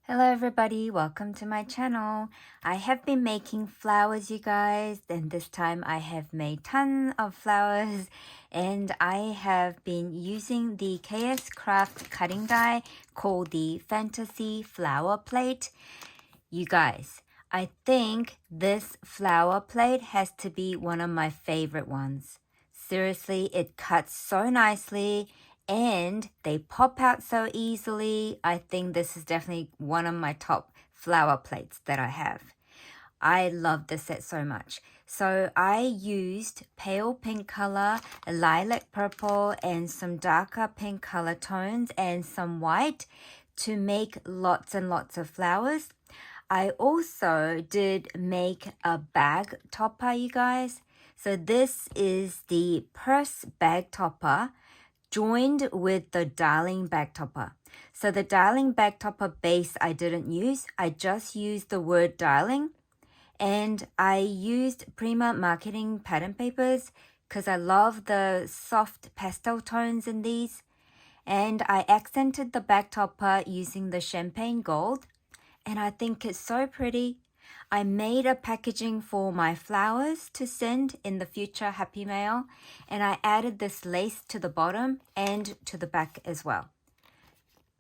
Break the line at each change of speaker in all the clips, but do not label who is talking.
Hello everybody, welcome to my channel. I have been making flowers, you guys, and this time I have made tons of flowers, and I have been using the Kscraft cutting die called the Fantasy Flower Plate. You guys, I think this flower plate has to be one of my favorite ones. Seriously, it cuts so nicely and they pop out so easily. I think this is definitely one of my top flower plates that I have. I love this set so much. So I used pale pink color, lilac purple, and some darker pink color tones and some white to make lots and lots of flowers. I also did make a bag topper, you guys. So this is the purse bag topper joined with the darling bag topper. So the darling bag topper base I didn't use. I just used the word darling. And I used Prima marketing pattern papers because I love the soft pastel tones in these. And I accented the bag topper using the champagne gold. And I think it's so pretty. I made a packaging for my flowers to send in the future Happy Mail, and I added this lace to the bottom and to the back as well.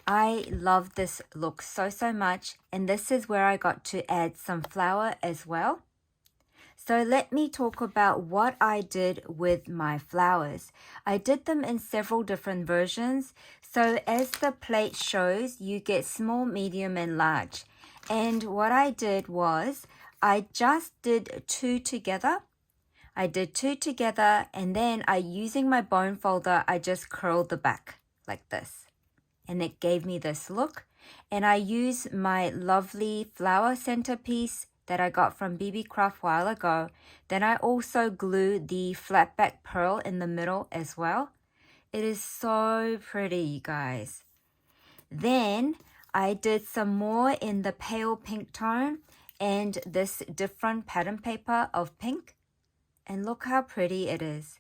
I love this look so much, and this is where I got to add some flower as well. So let me talk about what I did with my flowers. I did them in several different versions. So as the plate shows, you get small, medium, and large. And what I did was I just did two together. I did two together, and then using my bone folder, I just curled the back like this. And it gave me this look. And I used my lovely flower centerpiece that I got from BB Craft a while ago. Then I also glued the flat back pearl in the middle as well. It is so pretty, you guys. Then I did some more in the pale pink tone and this different pattern paper of pink. And look how pretty it is.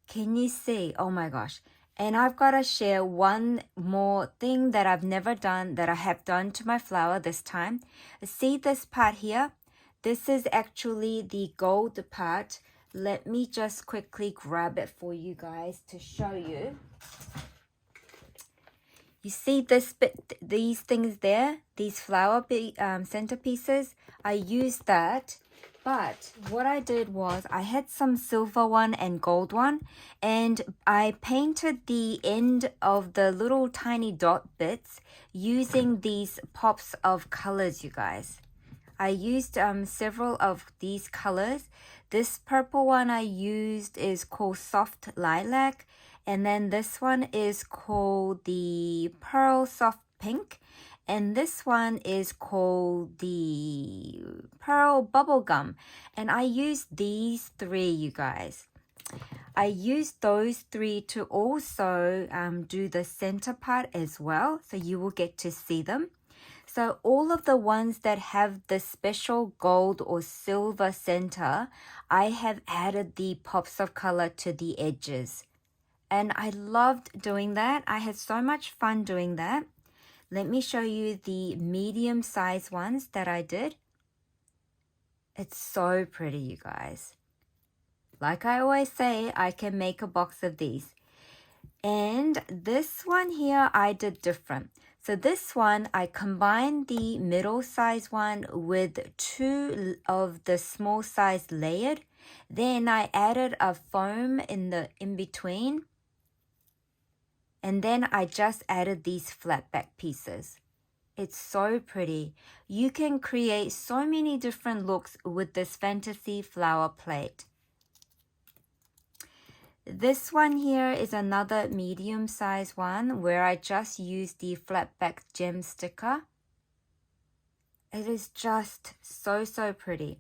Can you see? Oh my gosh. And I've got to share one more thing that I've never done that I have done to my flower this time. See this part here? This is actually the gold part. Let me just quickly grab it for you guys to show you. You see this bit, these things there, these flower centerpieces? I used that. But what I did was I had some silver one and gold one, and I painted the end of the little tiny dot bits using these pops of colors, you guys. I used several of these colors. This purple one I used is called Soft Lilac, and then this one is called the Pearl Soft Pink. And this one is called the Pearl Bubblegum. And I used these three, you guys. I used those three to also do the center part as well. So you will get to see them. So all of the ones that have the special gold or silver center, I have added the pops of color to the edges. And I loved doing that. I had so much fun doing that. Let me show you the medium size ones that I did. It's so pretty, you guys. Like I always say, I can make a box of these. And this one here, I did different. So this one, I combined the middle size one with two of the small size layered. Then I added a foam in between. And then I just added these flat back pieces. It's so pretty. You can create so many different looks with this fantasy flower plate. This one here is another medium size one where I just used the flat back gem sticker. It is just so pretty.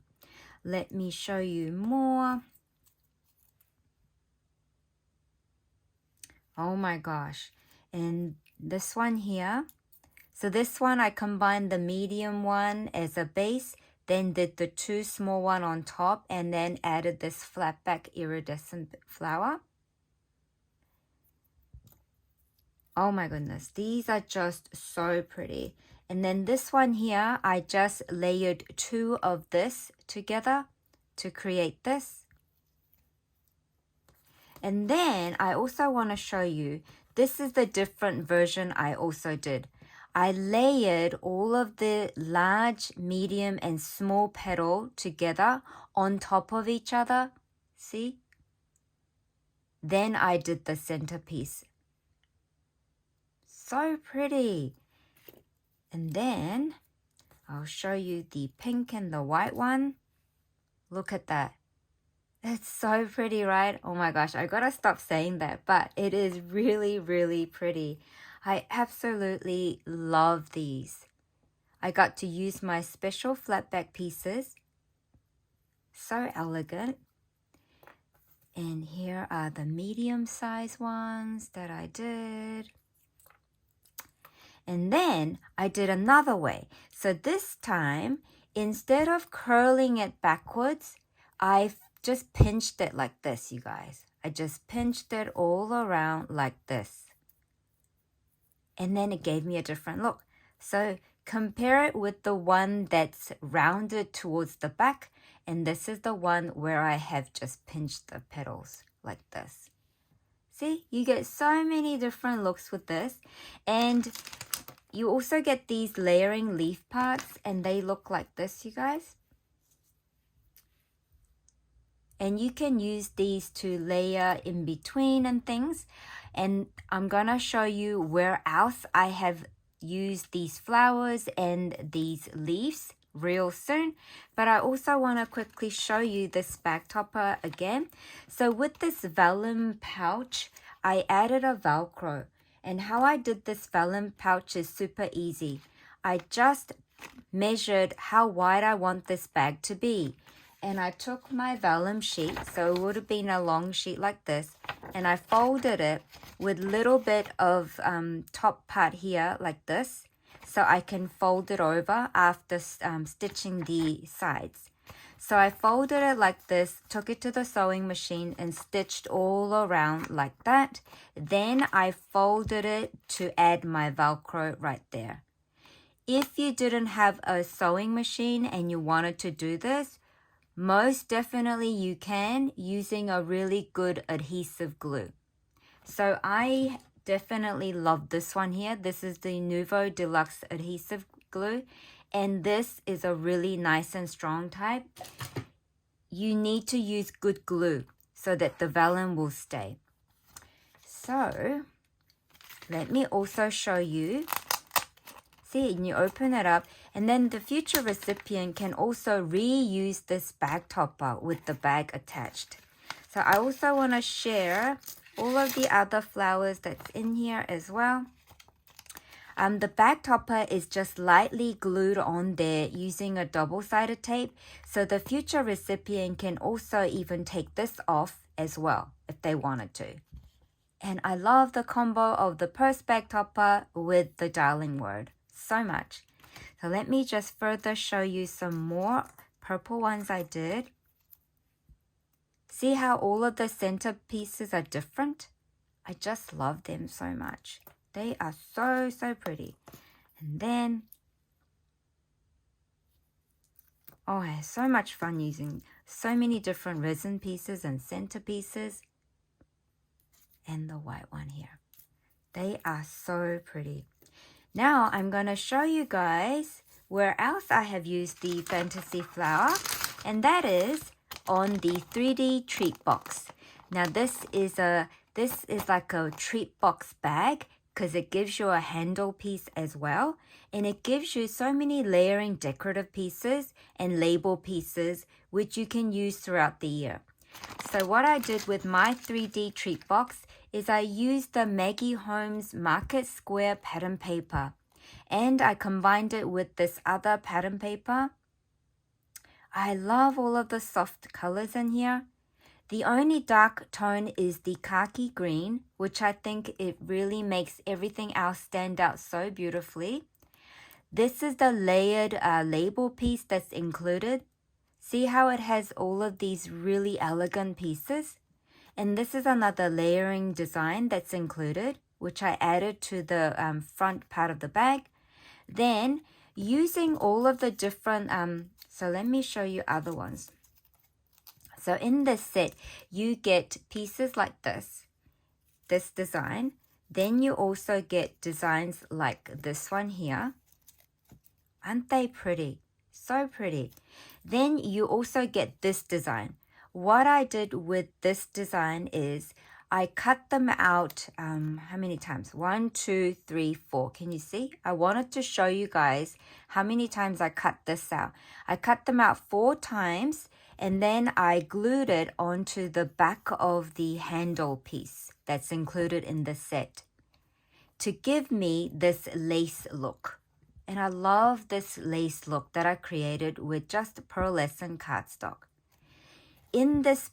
Let me show you more. Oh my gosh. And this one here. So this one, I combined the medium one as a base, then did the two small one on top, and then added this flat back iridescent flower. Oh my goodness, these are just so pretty. And then this one here, I just layered 2 of this together to create this. And then I also want to show you, this is the different version I also did. I layered all of the large, medium, and small petal together on top of each other. See? Then I did the centerpiece. So pretty. And then I'll show you the pink and the white one. Look at that. It's so pretty, right? Oh my gosh, I gotta stop saying that, but it is really, really pretty. I absolutely love these. I got to use my special flat back pieces. So elegant. And here are the medium size ones that I did. And then I did another way. So this time, instead of curling it backwards, I just pinched it like this, you guys. I just pinched it all around like this. And then it gave me a different look. So compare it with the one that's rounded towards the back. And this is the one where I have just pinched the petals like this. See, you get so many different looks with this. And you also get these layering leaf parts, and they look like this, you guys. And you can use these to layer in between and things. And I'm gonna show you where else I have used these flowers and these leaves real soon. But I also want to quickly show you this bag topper again. So with this vellum pouch, I added a Velcro. And how I did this vellum pouch is super easy. I just measured how wide I want this bag to be. And I took my vellum sheet, so it would have been a long sheet like this, and I folded it with a little bit of top part here like this, so I can fold it over after stitching the sides. So I folded it like this, took it to the sewing machine and stitched all around like that. Then I folded it to add my Velcro right there. If you didn't have a sewing machine and you wanted to do this, most definitely you can using a really good adhesive glue. So I definitely love this one here. This is the Nuvo Deluxe adhesive glue. And this is a really nice and strong type. You need to use good glue so that the vellum will stay. So let me also show you. See, and you open it up, and then the future recipient can also reuse this bag topper with the bag attached. So I also want to share all of the other flowers that's in here as well. The bag topper is just lightly glued on there using a double-sided tape, so the future recipient can also even take this off as well if they wanted to. And I love the combo of the purse bag topper with the darling word so much. So let me just further show you some more purple ones I did. See how all of the center pieces are different? I just love them so much. They are so pretty. And then, oh, I had so much fun using so many different resin pieces and center pieces. And the white one here. They are so pretty. Now I'm going to show you guys where else I have used the fantasy flower, and that is on the 3D treat box. Now this is like a treat box bag because it gives you a handle piece as well, and it gives you so many layering decorative pieces and label pieces which you can use throughout the year. So what I did with my 3D treat box is I used the Maggie Holmes Market Square pattern paper, and I combined it with this other pattern paper. I love all of the soft colors in here. The only dark tone is the khaki green, which I think it really makes everything else stand out so beautifully. This is the layered label piece that's included. See how it has all of these really elegant pieces? And this is another layering design that's included. which I added to the front part of the bag. Then using all of the different, so let me show you other ones. So in this set, you get pieces like this design. Then you also get designs like this one here. Aren't they pretty? So pretty. Then you also get this design. What I did with this design is I cut them out, how many times? 1, 2, 3, 4. Can you see? I wanted to show you guys how many times I cut this out. I cut them out 4 times and then I glued it onto the back of the handle piece that's included in the set to give me this lace look. And I love this lace look that I created with just pearlescent cardstock. In this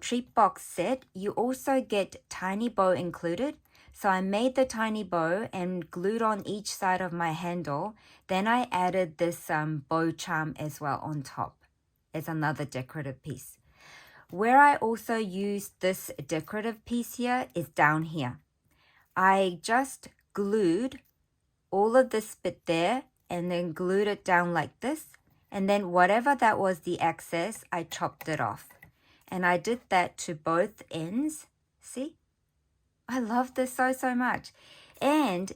treat box set, you also get tiny bow included. So I made the tiny bow and glued on each side of my handle. Then I added this bow charm as well on top as another decorative piece. Where I also used this decorative piece here is down here. I just glued all of this bit there and then glued it down like this. And then whatever that was the excess, I chopped it off. And I did that to both ends. See? I love this so much. And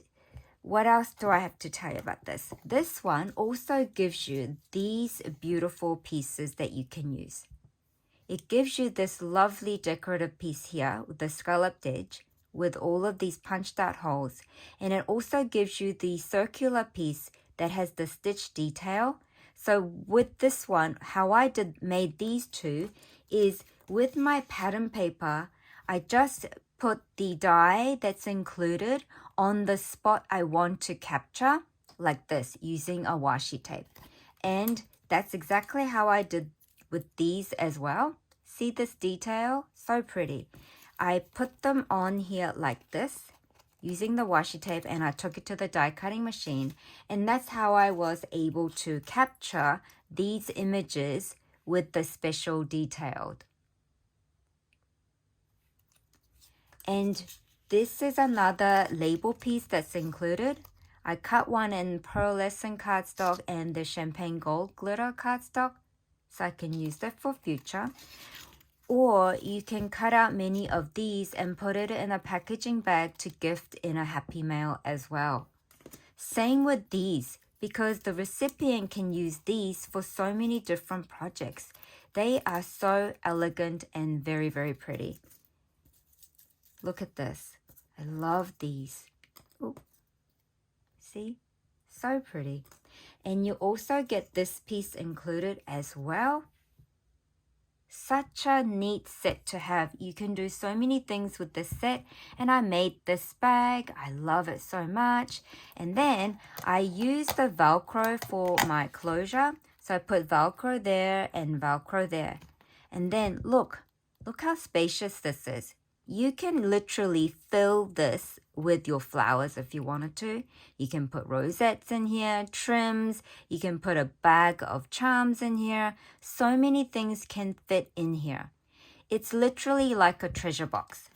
what else do I have to tell you about this? This one also gives you these beautiful pieces that you can use. It gives you this lovely decorative piece here with the scalloped edge with all of these punched out holes. And it also gives you the circular piece that has the stitch detail. So with this one, how I made these two is with my pattern paper, I just put the die that's included on the spot I want to capture like this using a washi tape. And that's exactly how I did with these as well. See this detail? So pretty. I put them on here like this using the washi tape and I took it to the die cutting machine. And that's how I was able to capture these images with the special detailed. And this is another label piece that's included. I cut one in pearlescent cardstock and the champagne gold glitter cardstock, so I can use that for future. Or you can cut out many of these and put it in a packaging bag to gift in a happy mail as well. Same with these, because the recipient can use these for so many different projects. They are so elegant and very pretty. Look at this. I love these. Ooh. See? So pretty. And you also get this piece included as well. Such a neat set to have. You can do so many things with this set. And I made this bag. I love it so much. And then I used the Velcro for my closure. So I put Velcro there and Velcro there. And then look how spacious this is. You can literally fill this with your flowers if you wanted to. You can put rosettes in here, trims. You can put a bag of charms in here. So many things can fit in here. It's literally like a treasure box.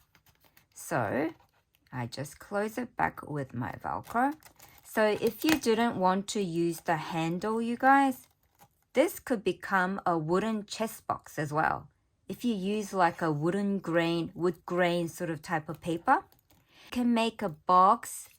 So I just close it back with my Velcro. So if you didn't want to use the handle, you guys, this could become a wooden chest box as well. If you use like a wood grain sort of type of paper, you can make a box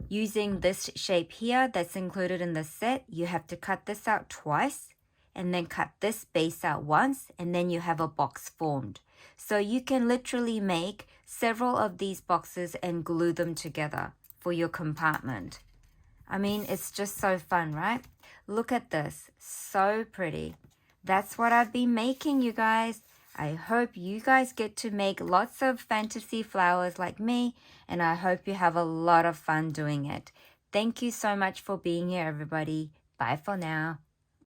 using this shape here that's included in the set. You have to cut this out twice and then cut this base out once, and then you have a box formed. So you can literally make several of these boxes and glue them together for your compartment. I mean, it's just so fun, right? Look at this. So pretty. That's what I've been making, you guys. I hope you guys get to make lots of fantasy flowers like me, and I hope you have a lot of fun doing it. Thank you so much for being here, everybody. Bye for now.